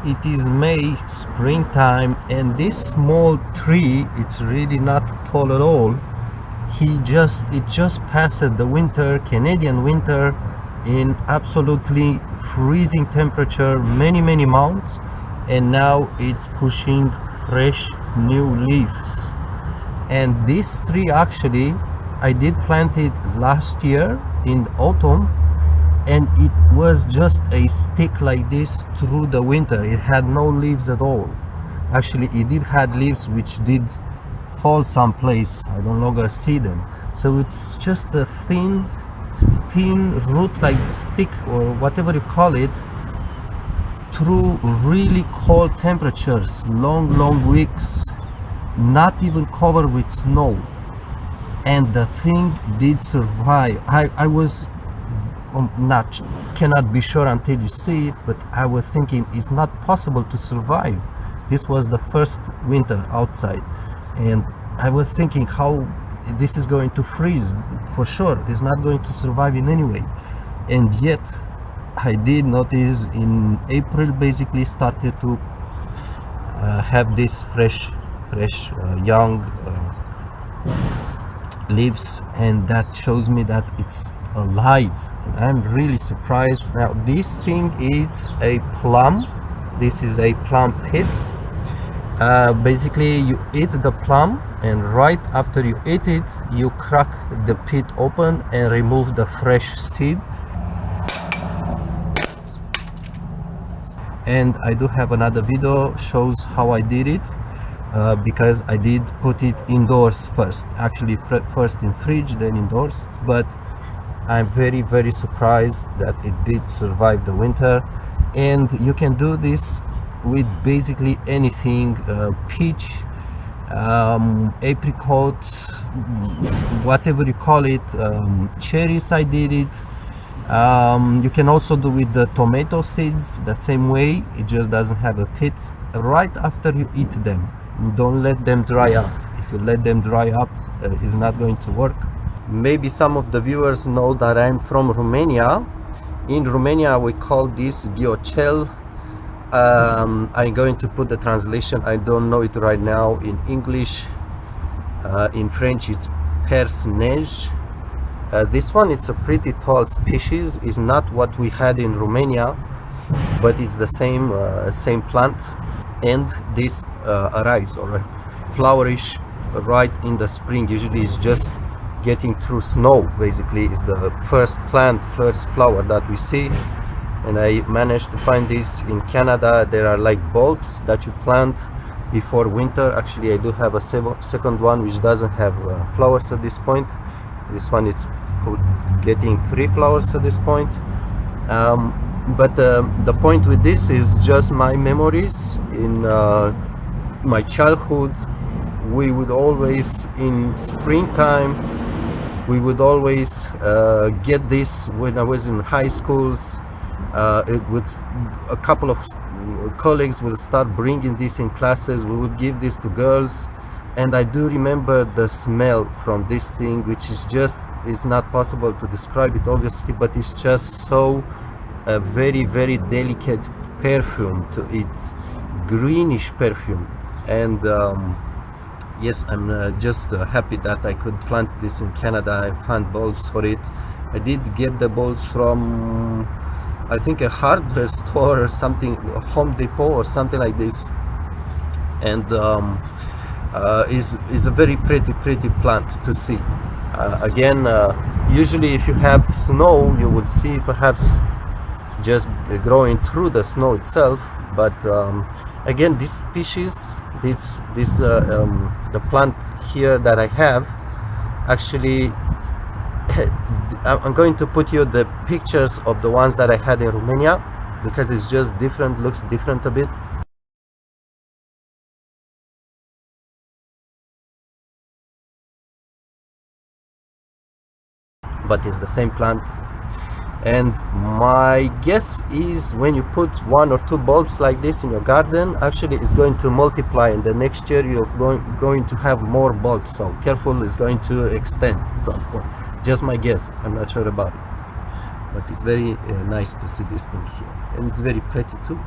It is May, springtime, and this small tree, it's really not tall at all. It just passed the winter, Canadian winter, in absolutely freezing temperature, many months, and now it's pushing fresh new leaves. And this tree actually, I did plant it last year in autumn, and it was just a stick like this through the winter. It had no leaves at all. Actually, it did had leaves which did fall someplace. I no longer see them. So it's just a thin root like stick or whatever you call it, through really cold temperatures, long weeks, not even covered with snow. And the thing did survive. I was not cannot be sure until you see it, but I was thinking it's not possible to survive. This was the first winter outside, and I was thinking how this is going to freeze for sure. It's not going to survive in any way. And yet I did notice in April basically started to have this fresh young leaves, and that shows me that it's alive. And I'm really surprised. Now this thing is a plum. This is a plum pit. Basically you eat the plum, and right after you eat it you crack the pit open and remove the fresh seed. And I do have another video shows how I did it, because I did put it indoors first, actually first in fridge then indoors. But I'm very surprised that it did survive the winter. And you can do this with basically anything, peach, apricot, whatever you call it, cherries. I did it. You can also do with the tomato seeds the same way. It just doesn't have a pit. Right after you eat them, don't let them dry up. If you let them dry up, it's not going to work. Maybe some of the viewers know that I'm from Romania. In Romania we call this ghiocel. I'm going to put the translation, I don't know it right now, in English. In French it's perce-neige. This one, it's a pretty tall species. Is not what we had in Romania, but it's the same plant. And this arrives or flourish right in the spring. Usually it's just getting through snow. Basically is the first flower that we see. And I managed to find this in Canada. There are like bulbs that you plant before winter. Actually I do have a second one which doesn't have flowers at this point. This one it's getting 3 flowers at this point. But the point with this is just my memories. In my childhood, we would always, in springtime, we would always get this. When I was in high schools, a couple of colleagues will start bringing this in classes. We would give this to girls. And I do remember the smell from this thing, which is just, it's not possible to describe it obviously, but it's just so very delicate perfume to it, greenish perfume. And yes, I'm just happy that I could plant this in Canada and find bulbs for it. I did get the bulbs from, I think, a hardware store or something, a Home Depot or something like this. And is a very pretty plant to see. Again, usually if you have snow you would see perhaps just growing through the snow itself. But again, this species, the plant here that I have, actually I'm going to put you the pictures of the ones that I had in Romania, because it's just different, looks different a bit. But it's the same plant. And my guess is when you put 1 or 2 bulbs like this in your garden, actually it's going to multiply, and the next year you're going to have more bulbs. So careful, it's going to extend at some point. Just my guess, I'm not sure about it. But it's very nice to see this thing here, and it's very pretty too.